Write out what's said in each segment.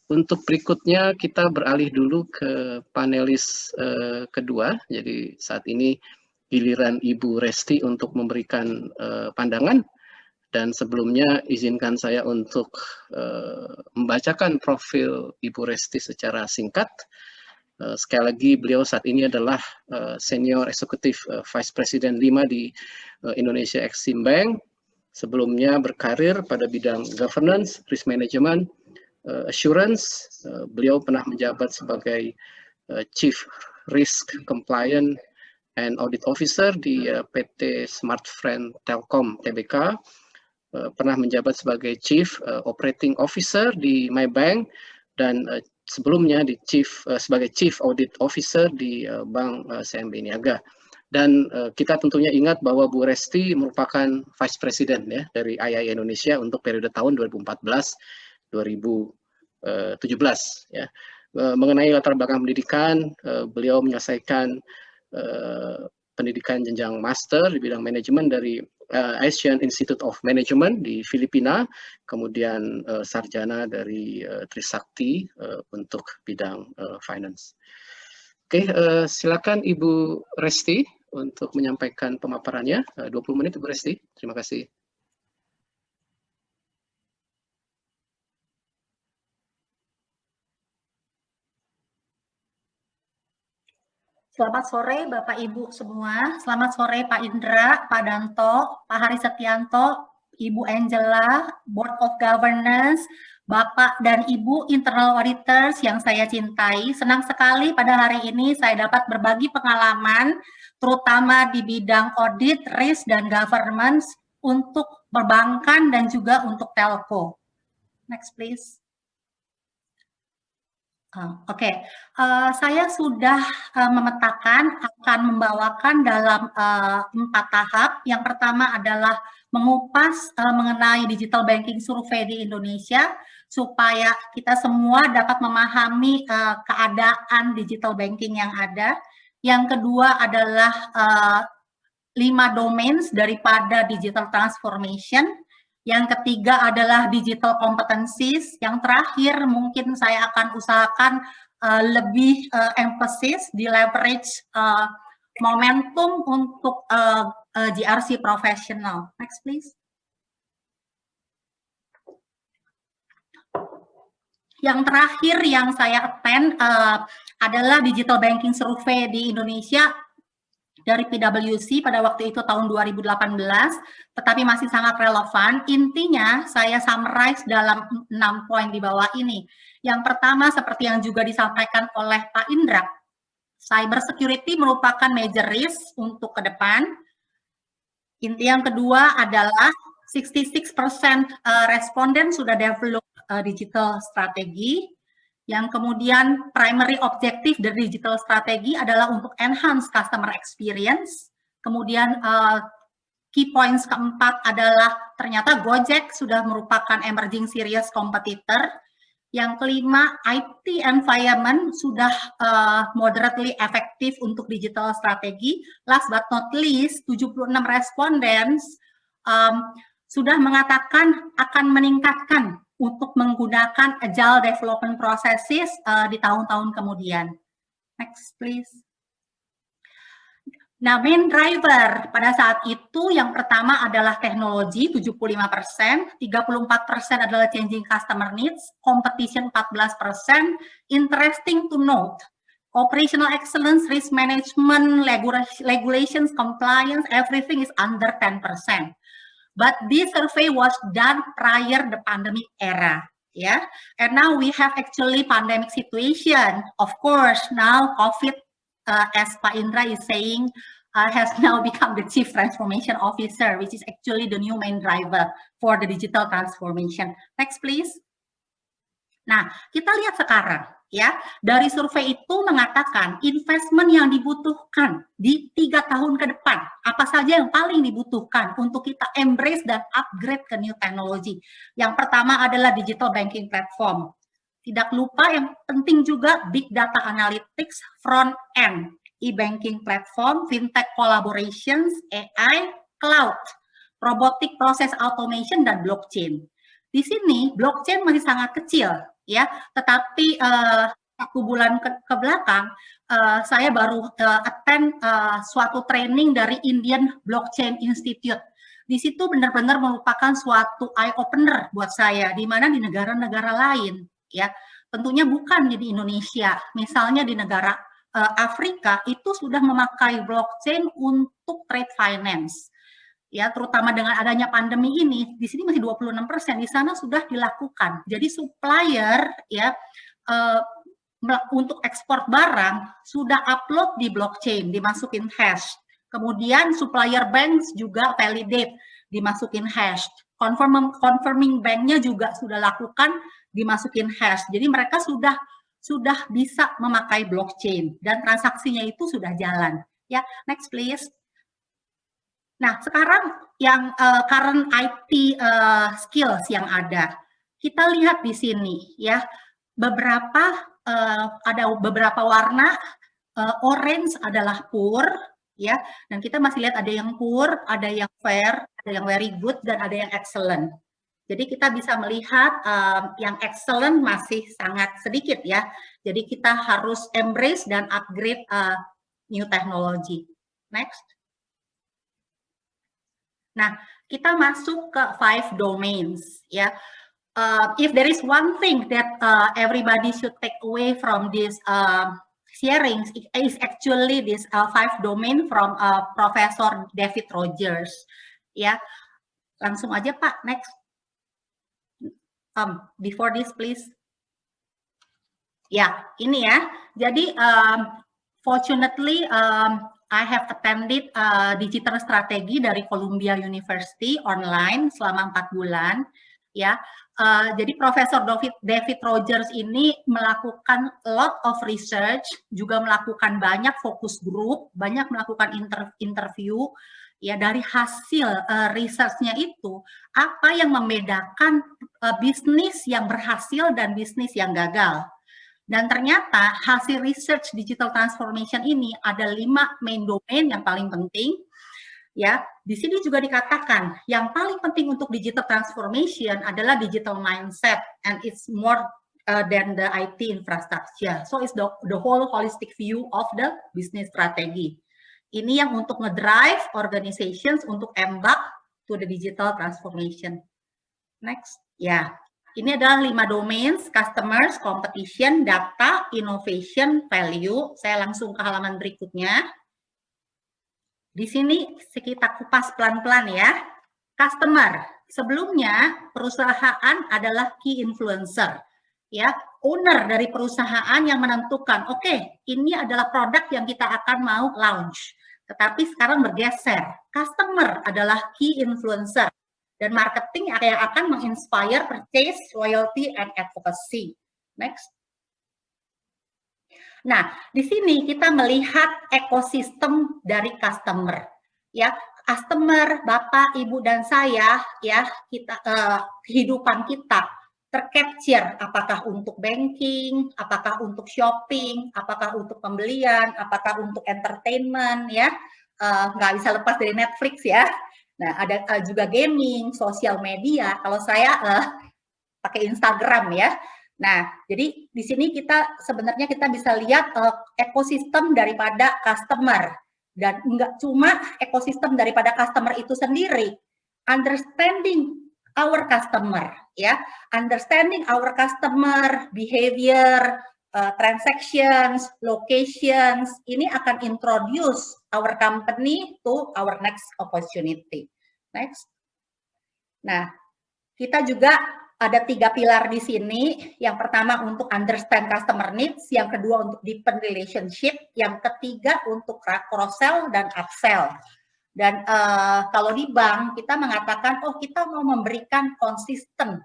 Untuk berikutnya kita beralih dulu ke panelis kedua. Jadi saat ini giliran Ibu Resti untuk memberikan pandangan. Dan sebelumnya izinkan saya untuk membacakan profil Ibu Resti secara singkat. Sekali lagi beliau saat ini adalah Senior Eksekutif Vice President 5 di Indonesia Exim Bank. Sebelumnya berkarir pada bidang governance, risk management, assurance. Beliau pernah menjabat sebagai Chief Risk Compliance and Audit Officer di PT Smartfren Telkom Tbk. Pernah menjabat sebagai Chief Operating Officer di MyBank dan sebelumnya sebagai Chief Audit Officer di Bank CMB Niaga. Dan kita tentunya ingat bahwa Bu Resti merupakan Vice President ya dari II Indonesia untuk periode tahun 2014-2017 ya. Mengenai latar belakang pendidikan, beliau menyelesaikan pendidikan jenjang master di bidang manajemen dari Asian Institute of Management di Filipina, kemudian sarjana dari Trisakti untuk bidang finance. Oke, silakan Ibu Resti untuk menyampaikan pemaparannya. 20 menit Ibu Resti, terima kasih. Selamat sore Bapak Ibu semua, selamat sore Pak Indra, Pak Danto, Pak Hari Setianto, Ibu Angela, Board of Governance, Bapak dan Ibu Internal Auditors yang saya cintai. Senang sekali pada hari ini saya dapat berbagi pengalaman, terutama di bidang audit, risk, dan governance untuk perbankan dan juga untuk telco. Next please. Oke. Saya sudah memetakan akan membawakan dalam 4 tahap. Yang pertama adalah mengupas mengenai digital banking survei di Indonesia supaya kita semua dapat memahami keadaan digital banking yang ada. Yang kedua adalah 5 domains daripada digital transformation. Yang ketiga adalah digital competencies. Yang terakhir mungkin saya akan usahakan lebih emphasis di leverage momentum untuk GRC professional. Next please. Yang terakhir yang saya attend adalah digital banking survey di Indonesia dari PwC pada waktu itu tahun 2018, tetapi masih sangat relevan. Intinya saya summarize dalam 6 poin di bawah ini. Yang pertama seperti yang juga disampaikan oleh Pak Indra, cyber security merupakan major risk untuk ke depan. Inti yang kedua adalah 66% responden sudah develop digital strategi. Yang kemudian primary objective dari digital strategi adalah untuk enhance customer experience. Kemudian key points keempat adalah ternyata Gojek sudah merupakan emerging serious competitor. Yang kelima, IT environment sudah moderately efektif untuk digital strategi. Last but not least, 76 respondents sudah mengatakan akan meningkatkan untuk menggunakan agile development processes di tahun-tahun kemudian. Next, please. Nah, main driver pada saat itu yang pertama adalah teknologi 75%, 34% adalah changing customer needs, competition 14%, interesting to note, operational excellence, risk management, regulations, compliance, everything is under 10%. But this survey was done prior the pandemic era, yeah. And now we have actually pandemic situation. Of course, now COVID, as Pak Indra is saying, has now become the Chief Transformation Officer, which is actually the new main driver for the digital transformation. Next, please. Nah, kita lihat sekarang. Ya, dari survei itu mengatakan investment yang dibutuhkan di 3 tahun ke depan, apa saja yang paling dibutuhkan untuk kita embrace dan upgrade ke new technology. Yang pertama adalah digital banking platform. Tidak lupa yang penting juga big data analytics, front end, e-banking platform, fintech collaborations, AI, cloud, robotic process automation, dan blockchain. Di sini blockchain masih sangat kecil. ya. Tetapi 1 bulan ke belakang saya baru attend suatu training dari Indian Blockchain Institute. Di situ benar-benar merupakan suatu eye opener buat saya, di mana di negara-negara lain, ya, tentunya bukan di Indonesia, misalnya di negara Afrika itu sudah memakai blockchain untuk trade finance. Ya, terutama dengan adanya pandemi ini, di sini masih 26%, di sana sudah dilakukan. Jadi supplier ya untuk ekspor barang sudah upload di blockchain, dimasukin hash. Kemudian supplier banks juga validate, dimasukin hash. Confirming banknya juga sudah lakukan, dimasukin hash. Jadi mereka sudah bisa memakai blockchain dan transaksinya itu sudah jalan. Ya, next please. Nah, sekarang yang current IT skills yang ada, kita lihat di sini ya, ada beberapa warna. Orange adalah poor, ya, dan kita masih lihat ada yang poor, ada yang fair, ada yang very good, dan ada yang excellent. Jadi kita bisa melihat yang excellent masih sangat sedikit ya. Jadi kita harus embrace dan upgrade new technology. Next. Nah, kita masuk ke 5 domains ya. If there is one thing that everybody should take away from this sharing, is actually this 5 domain from Professor David Rogers. Ya, langsung aja Pak. Next. Before this, please. Ya, ini ya. Jadi, fortunately, I have attended digital strategy dari Columbia University online selama 4 bulan. Ya, jadi Profesor David Rogers ini melakukan a lot of research, juga melakukan banyak focus group, banyak melakukan interview. Ya, dari hasil research-nya itu, apa yang membedakan bisnis yang berhasil dan bisnis yang gagal. Dan ternyata hasil research digital transformation ini ada 5 main domain yang paling penting. Ya, di sini juga dikatakan yang paling penting untuk digital transformation adalah digital mindset, and it's more than the IT infrastructure. So it's the whole holistic view of the business strategy. Ini yang untuk ngedrive organizations untuk embark to the digital transformation. Next, ya. Ini adalah 5 domains: customers, competition, data, innovation, value. Saya langsung ke halaman berikutnya. Di sini kita kupas pelan-pelan ya. Customer, sebelumnya perusahaan adalah key influencer. Ya, owner dari perusahaan yang menentukan, oke, ini adalah produk yang kita akan mau launch. Tetapi sekarang bergeser, customer adalah key influencer. Dan marketing yang akan menginspire purchase, loyalty, and advocacy. Next. Nah, di sini kita melihat ekosistem dari customer. Ya, customer, Bapak, Ibu, dan saya, ya, kita kehidupan kita tercapture, apakah untuk banking, apakah untuk shopping, apakah untuk pembelian, apakah untuk entertainment, ya, nggak bisa lepas dari Netflix ya. Nah, ada juga gaming, sosial media. Kalau saya pakai Instagram ya. Nah, jadi di sini sebenarnya kita bisa lihat ekosistem daripada customer, dan nggak cuma ekosistem daripada customer itu sendiri, understanding our customer, ya, understanding our customer behavior, transactions, locations, ini akan introduce our company to our next opportunity. Next. Nah, kita juga ada 3 pilar di sini. Yang pertama untuk understand customer needs, yang kedua untuk deepen relationship, yang ketiga untuk cross-sell dan upsell. Dan kalau di bank kita mengatakan, oh kita mau memberikan consistent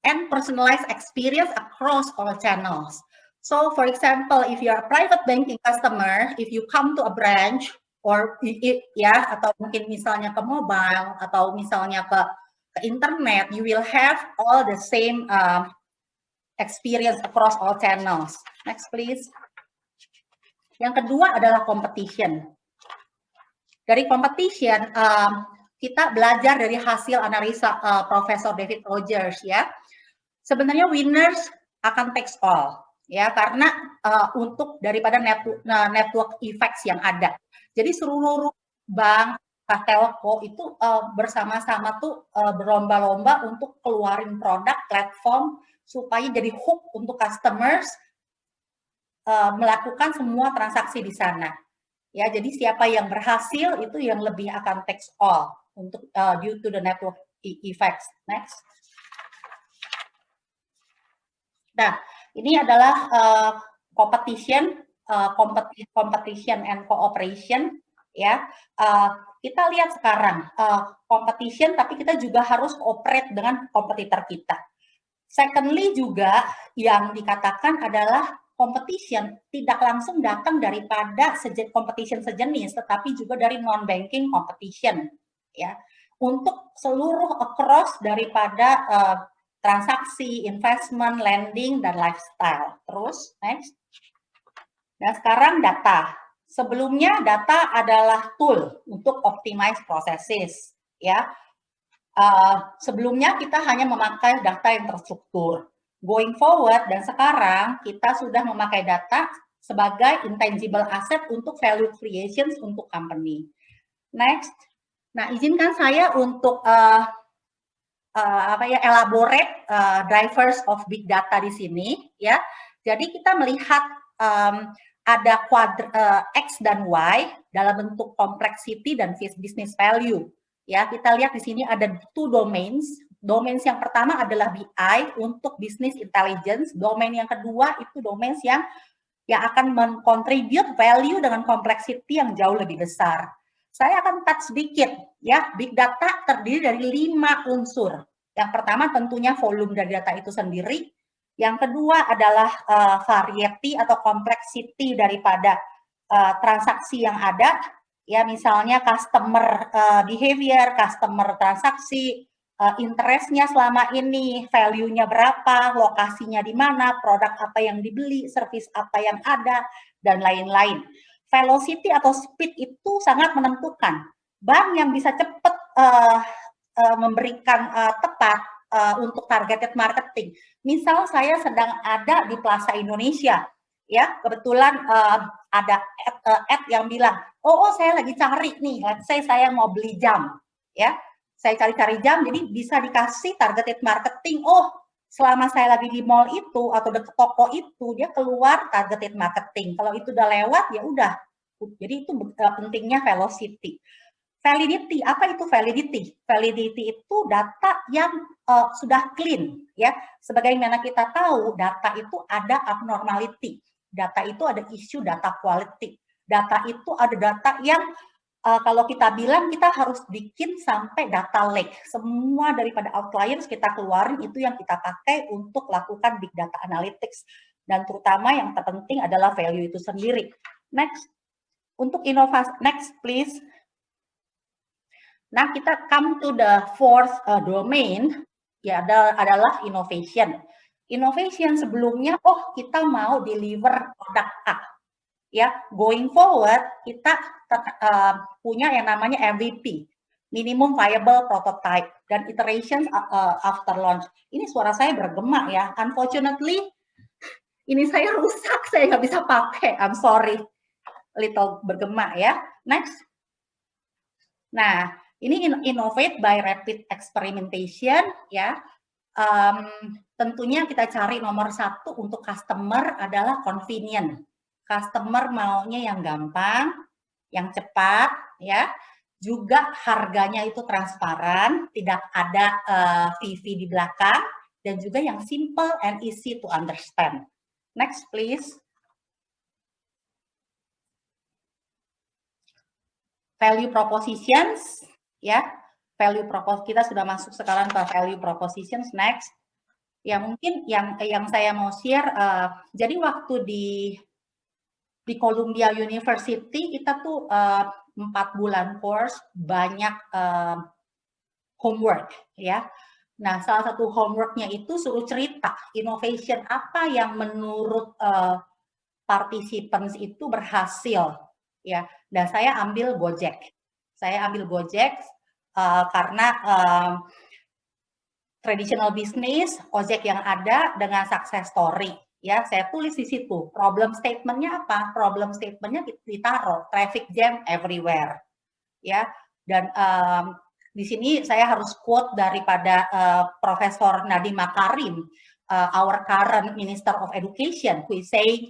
and personalized experience across all channels. So, for example, if you are a private banking customer, if you come to a branch or ya, atau mungkin misalnya ke mobile atau misalnya ke internet, you will have all the same experience across all channels. Next, please. Yang kedua adalah competition. Dari competition, kita belajar dari hasil analisa Profesor David Rogers ya. Sebenarnya winners akan takes all, ya, karena untuk daripada network effects yang ada. Jadi seluruh bank, telco itu bersama-sama tuh berlomba-lomba untuk keluarin produk platform supaya jadi hook untuk customers melakukan semua transaksi di sana. Ya, jadi siapa yang berhasil itu yang lebih akan takes all untuk due to the network effects. Next. Nah, ini adalah competition and cooperation, ya. Kita lihat sekarang competition, tapi kita juga harus cooperate dengan kompetitor kita. Secondly juga yang dikatakan adalah competition tidak langsung datang daripada competition sejenis, tetapi juga dari non-banking competition, ya. Untuk seluruh across daripada transaksi, investment, lending, dan lifestyle. Terus, next. Nah, sekarang data. Sebelumnya data adalah tool untuk optimize processes, ya. Sebelumnya kita hanya memakai data yang terstruktur. Going forward dan sekarang kita sudah memakai data sebagai intangible asset untuk value creation untuk company. Next. Nah, izinkan saya untuk elaborate drivers of big data di sini, ya. Jadi kita melihat ada X dan Y dalam bentuk complexity dan business value. Ya, kita lihat di sini ada 2 domains. Domains yang pertama adalah BI untuk business intelligence. Domain yang kedua itu domains yang akan mengcontribute value dengan complexity yang jauh lebih besar. Saya akan touch sedikit, ya. Big data terdiri dari 5 unsur. Yang pertama tentunya volume dari data itu sendiri. Yang kedua adalah variety atau complexity daripada transaksi yang ada. Ya, misalnya customer behavior, customer transaksi, interest-nya selama ini, value-nya berapa, lokasinya di mana, produk apa yang dibeli, service apa yang ada, dan lain-lain. Velocity atau speed itu sangat menentukan. Bank yang bisa cepat memberikan tepat untuk targeted marketing. Misal saya sedang ada di Plaza Indonesia, ya, kebetulan ada ad yang bilang, oh saya lagi cari nih, let's say saya mau beli jam, ya, saya cari-cari jam, jadi bisa dikasih targeted marketing. Oh, selama saya lagi di mall itu atau dekat toko itu, dia keluar targeted marketing. Kalau itu udah lewat, ya udah. Jadi itu pentingnya velocity. Validity, apa itu validity? Validity itu data yang sudah clean, ya. Sebagaimana kita tahu, data itu ada abnormality. Data itu ada isu data quality. Data itu ada data yang kalau kita bilang kita harus bikin sampai data lake. Semua daripada outliers kita keluarin, itu yang kita pakai untuk lakukan big data analytics. Dan terutama yang terpenting adalah value itu sendiri. Next. Untuk inovasi, next please. Nah, kita come to the fourth domain, ya, adalah innovation. Innovation sebelumnya, kita mau deliver produk A. Ya, going forward, kita punya yang namanya MVP, minimum viable prototype, dan iterations after launch. Ini suara saya bergema, ya. Unfortunately, ini saya rusak, saya nggak bisa pakai. I'm sorry, little bergema, ya. Next. Nah, ini innovate by rapid experimentation, ya. Tentunya kita cari nomor 1 untuk customer adalah convenient. Customer maunya yang gampang, yang cepat, ya. Juga harganya itu transparan, tidak ada fee di belakang, dan juga yang simple and easy to understand. Next, please. Value propositions, ya. Value proposition, kita sudah masuk sekarang ke value propositions. Next. Ya, mungkin yang saya mau share, jadi waktu di Columbia University kita tuh 4 bulan course, banyak homework, ya. Nah, salah satu homeworknya itu suruh cerita innovation apa yang menurut participants itu berhasil, ya. Dan saya ambil Gojek. Karena traditional business, Gojek yang ada dengan success story. Ya, saya tulis di situ. Problem statement-nya apa? Problem statement-nya ditaruh traffic jam everywhere. Ya, dan di sini saya harus quote daripada Profesor Nadiem Makarim, our current Minister of Education, who is saying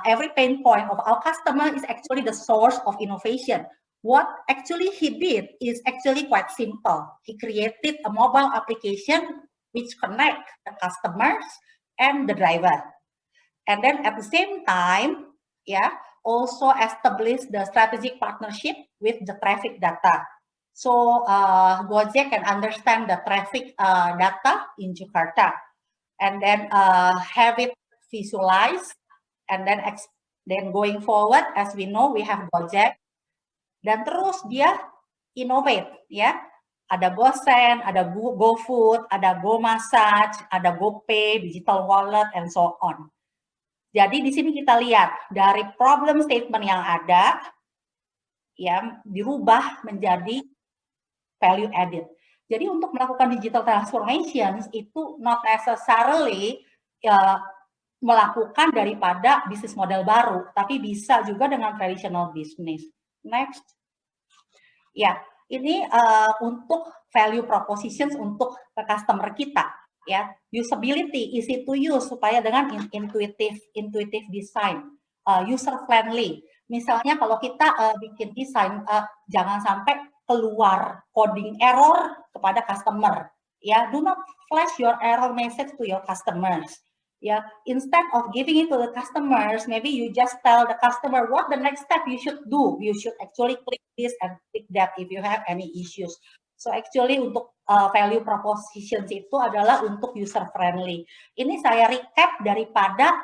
every pain point of our customer is actually the source of innovation. What actually he did is actually quite simple. He created a mobile application which connect the customers and the driver. And then at the same time, also establish the strategic partnership with the traffic data. So Gojek can understand the traffic data in Jakarta, and then have it visualized, and then going forward, as we know, we have Gojek. Dan terus dia innovate, ya. Ada GoSend, ada GoFood, ada GoMassage, ada GoPay, digital wallet, and so on. Jadi di sini kita lihat dari problem statement yang ada, ya, dirubah menjadi value added. Jadi untuk melakukan digital transformation itu not necessarily melakukan daripada bisnis model baru, tapi bisa juga dengan traditional business. Next. Ya, ini untuk value propositions untuk customer kita, ya. Usability, easy to use, supaya dengan intuitive design, user friendly. Misalnya kalau kita bikin desain, jangan sampai keluar coding error kepada customer, ya. Do not flash your error message to your customers. Yeah, instead of giving it to the customers, maybe you just tell the customer what the next step you should do. You should actually click this and click that if you have any issues. So actually untuk value propositions itu adalah untuk user friendly. Ini saya recap daripada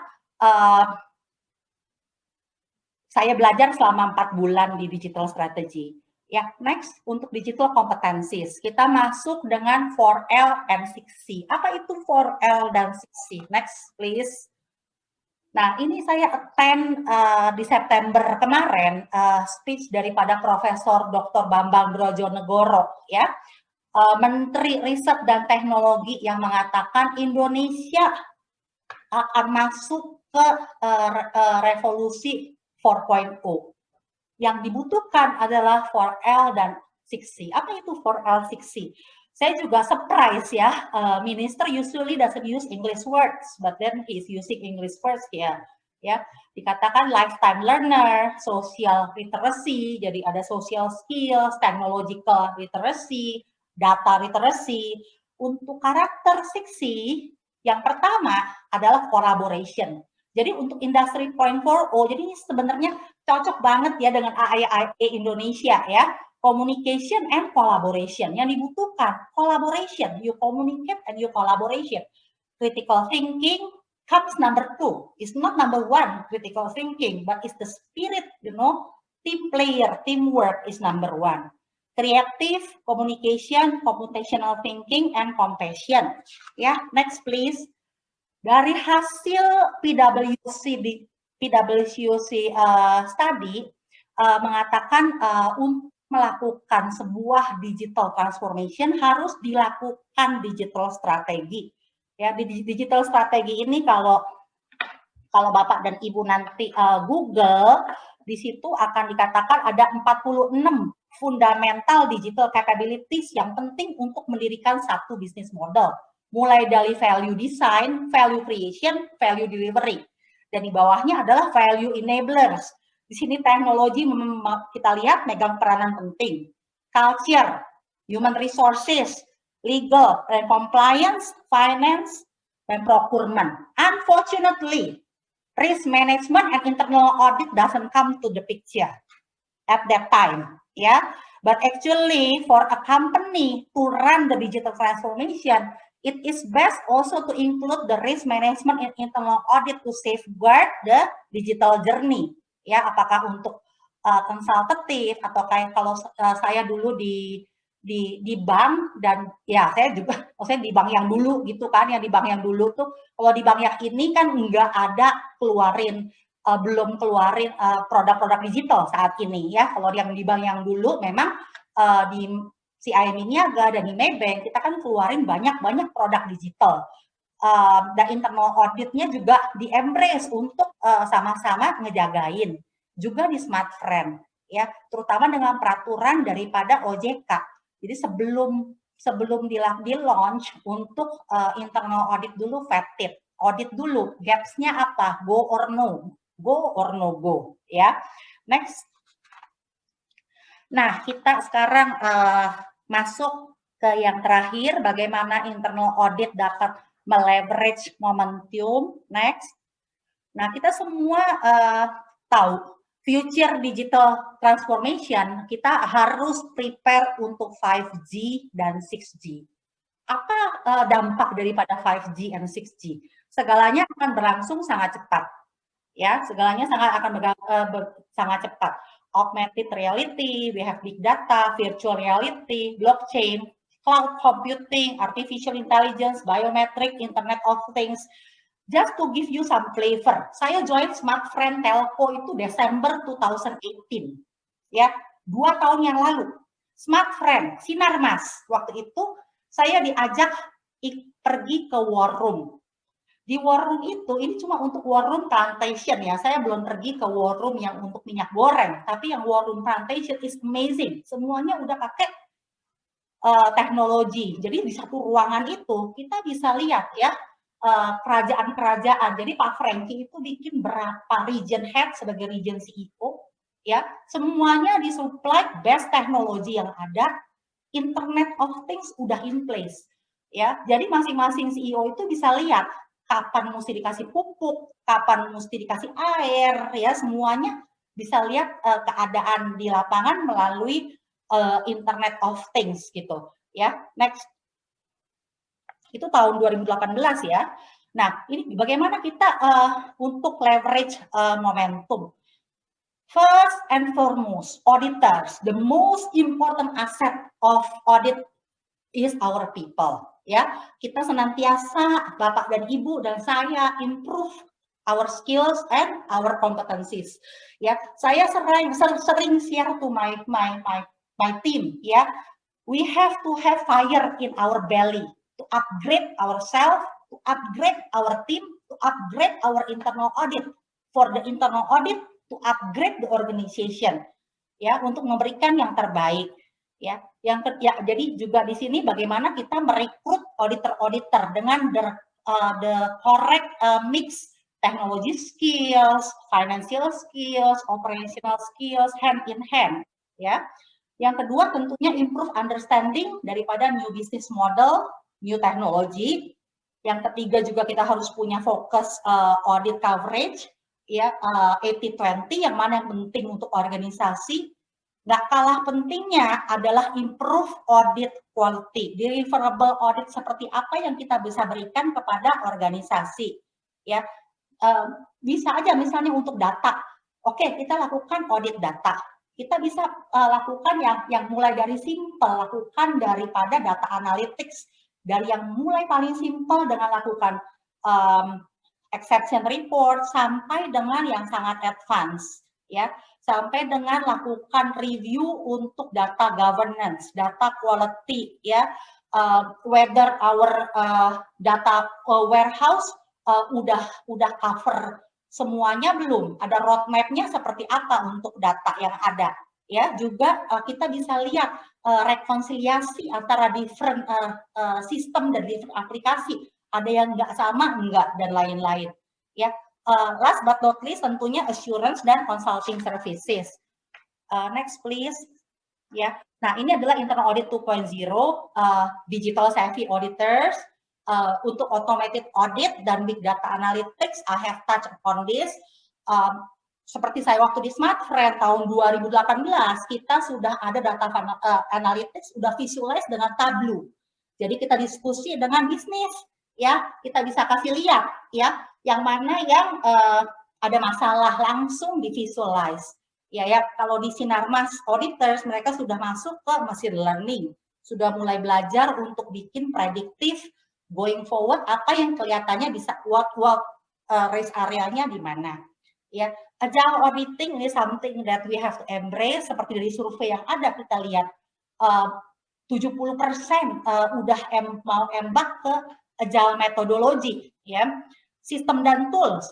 saya belajar selama 4 bulan di digital strategy. Ya, next untuk digital competencies. Kita masuk dengan 4L and 6C. Apa itu 4L dan 6C? Next, please. Nah, ini saya attend di September kemarin speech daripada Profesor Dr. Bambang Brojonegoro, ya, Menteri Riset dan Teknologi, yang mengatakan Indonesia akan masuk ke revolusi 4.0. Yang dibutuhkan adalah 4L dan 6C. Apa itu 4L, 6C? Saya juga surprise, ya. Minister usually doesn't use English words, but then he's using English words here. Ya, dikatakan lifetime learner, social literacy, jadi ada social skills, technological literacy, data literacy. Untuk karakter 6C, yang pertama adalah collaboration. Jadi untuk industri 4.0, jadi ini sebenarnya cocok banget ya dengan AIA Indonesia, ya. Communication and collaboration. Yang dibutuhkan collaboration, you communicate and you collaboration. Critical thinking comes number 2. It's not number 1, critical thinking, but it's the spirit, you know, team player, teamwork is number 1. Creative, communication, computational thinking, and compassion. Ya, next please. Dari hasil PwC study mengatakan untuk melakukan sebuah digital transformation harus dilakukan digital strategi. Ya, di digital strategi ini kalau Bapak dan Ibu nanti Google, di situ akan dikatakan ada 46 fundamental digital capabilities yang penting untuk mendirikan satu bisnis model. Mulai dari value design, value creation, value delivery. Dan di bawahnya adalah value enablers. Di sini teknologi kita lihat megang peranan penting. Culture, human resources, legal and compliance, finance, dan procurement. Unfortunately, risk management and internal audit doesn't come to the picture at that time. Yeah, but actually for a company to run the digital transformation, it is best also to include the risk management and internal audit to safeguard the digital journey. Ya, apakah untuk konsultatif atau kayak kalau saya dulu di bank, dan ya saya juga, maksudnya di bank yang dulu gitu kan, yang di bank yang dulu tuh, kalau di bank yang ini kan nggak ada belum keluarin produk-produk digital saat ini, ya. Kalau yang di bank yang dulu memang CIMB Niaga dan di Maybank, kita kan keluarin banyak produk digital. Dan internal auditnya juga di-embrace untuk sama-sama ngejagain. Juga di Smart Friend, ya, terutama dengan peraturan daripada OJK. Jadi sebelum di-launch untuk internal audit dulu vetted, audit dulu, gaps-nya apa, go or no go, ya. Next. Nah, kita sekarang masuk ke yang terakhir, bagaimana internal audit dapat meleverage momentum. Next. Nah, kita semua tahu future digital transformation, kita harus prepare untuk 5G dan 6G. Apa dampak daripada 5G and 6G? Segalanya akan berlangsung sangat cepat. Ya, segalanya sangat cepat. Augmented reality, we have big data, virtual reality, blockchain, cloud computing, artificial intelligence, biometric, Internet of Things. Just to give you some flavor, saya join Smart Friend Telco itu Desember 2018, ya, 2 tahun yang lalu. Smart Friend, Sinarmas, waktu itu saya diajak pergi ke war room. Di war room itu, ini cuma untuk war room plantation ya, saya belum pergi ke war room yang untuk minyak goreng, tapi yang war room plantation is amazing, semuanya udah pakai teknologi. Jadi di satu ruangan itu kita bisa lihat ya, kerajaan-kerajaan. Jadi Pak Franky itu bikin berapa region head sebagai region CEO, ya, semuanya disupply best teknologi yang ada, Internet of Things udah in place, ya. Jadi masing-masing CEO itu bisa lihat kapan mesti dikasih pupuk, kapan mesti dikasih air, ya, semuanya bisa lihat keadaan di lapangan melalui Internet of Things gitu, ya. Next. Itu tahun 2018 ya. Nah, ini bagaimana kita untuk leverage momentum. First and foremost, auditors, the most important asset of audit is our people. Ya, kita senantiasa, Bapak dan Ibu dan saya, improve our skills and our competencies. Ya, saya sering share to my team. Ya, we have to have fire in our belly. To upgrade ourselves, to upgrade our team, to upgrade our internal audit. For the internal audit, to upgrade the organization, ya, untuk memberikan yang terbaik, ya. Jadi juga di sini bagaimana kita merekrut auditor dengan the correct mix technology skills, financial skills, operational skills, hand in hand, ya. Yang kedua tentunya improve understanding daripada new business model, new technology. Yang ketiga juga kita harus punya fokus audit coverage, ya, 80-20, yang mana yang penting untuk organisasi. Nggak kalah pentingnya adalah improve audit quality, deliverable audit seperti apa yang kita bisa berikan kepada organisasi. Ya, bisa aja misalnya untuk data. Oke, kita lakukan audit data. Kita bisa lakukan yang mulai dari simple, lakukan daripada data analytics, dari yang mulai paling simple dengan lakukan exception report sampai dengan yang sangat advance, ya, sampai dengan lakukan review untuk data governance, data quality, ya, whether our data warehouse udah cover semuanya belum, ada roadmap-nya seperti apa untuk data yang ada, ya. Juga kita bisa lihat rekonsiliasi antara different sistem dan different aplikasi, ada yang nggak sama, enggak, dan lain-lain, ya. Last but not least tentunya assurance dan consulting services. Next please, ya. Nah, ini adalah internal audit 2.0, digital savvy auditors. Untuk automated audit dan big data analytics, I have touched upon this. Seperti saya waktu di Smart Friend tahun 2018, kita sudah ada data analytics, sudah visualize dengan Tableau. Jadi kita diskusi dengan bisnis, ya, kita bisa kasih lihat, ya, yang mana yang ada masalah langsung di visualize. Ya, kalau di Sinarmas auditors, mereka sudah masuk ke machine learning, sudah mulai belajar untuk bikin prediktif going forward, apa yang kelihatannya bisa what risk area-nya di mana. Ya, agile auditing ini something that we have to embrace. Seperti dari survei yang ada kita lihat, 70% udah mau embark ke agile methodology, ya. Sistem dan tools,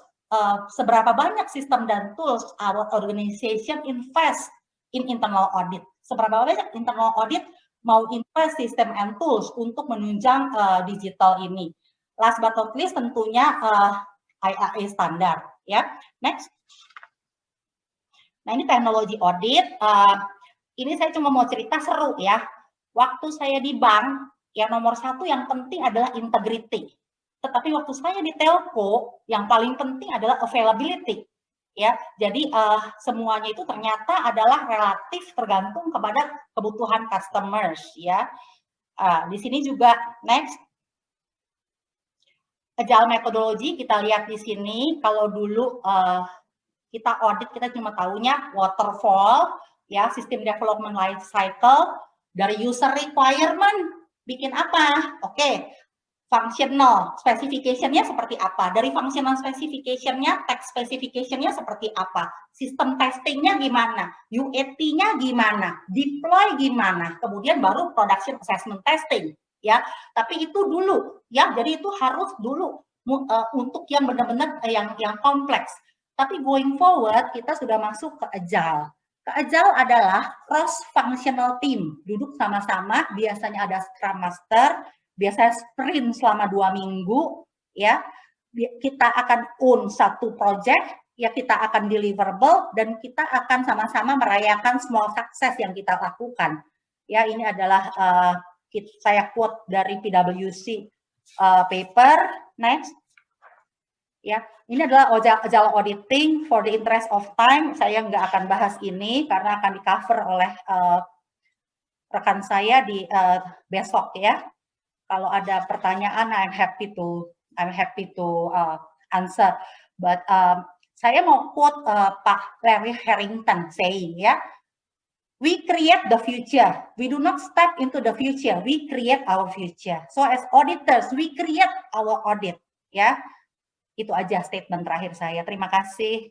seberapa banyak sistem dan tools our organization invest in internal audit, seberapa banyak internal audit mau invest sistem and tools untuk menunjang digital ini. Last but not least tentunya IAA standar, ya. Next. Nah, ini teknologi audit. Ini saya cuma mau cerita seru ya. Waktu saya di bank, yang nomor satu yang penting adalah integrity. Tetapi waktu saya di telco, yang paling penting adalah availability. Ya, jadi semuanya itu ternyata adalah relatif tergantung kepada kebutuhan customers. Ya, di sini juga next. Agile methodology kita lihat di sini. Kalau dulu kita audit, kita cuma tahunya waterfall, ya, sistem development life cycle, dari user requirement, bikin apa? Oke, functional specification-nya seperti apa? Dari functional specification-nya, text specification-nya seperti apa? Sistem testing-nya gimana? UAT-nya gimana? Deploy gimana? Kemudian baru production assessment testing, ya. Tapi itu dulu, ya, jadi itu harus dulu untuk yang benar-benar yang kompleks. Tapi going forward, kita sudah masuk ke agile. Ke agile adalah cross-functional team. Duduk sama-sama, biasanya ada scrum master, biasanya sprint selama 2 minggu, ya. Kita akan own satu project, ya, kita akan deliverable, dan kita akan sama-sama merayakan small success yang kita lakukan. Ya, ini adalah saya quote dari PwC paper. Next. Ya, ini adalah agile auditing. For the interest of time, saya nggak akan bahas ini karena akan di-cover oleh rekan saya di besok, ya. Kalau ada pertanyaan, I'm happy to answer. But saya mau quote Pak Larry Harrington saying, ya, we create the future. We do not step into the future. We create our future. So as auditors, we create our audit, ya. Itu aja statement terakhir saya. Terima kasih.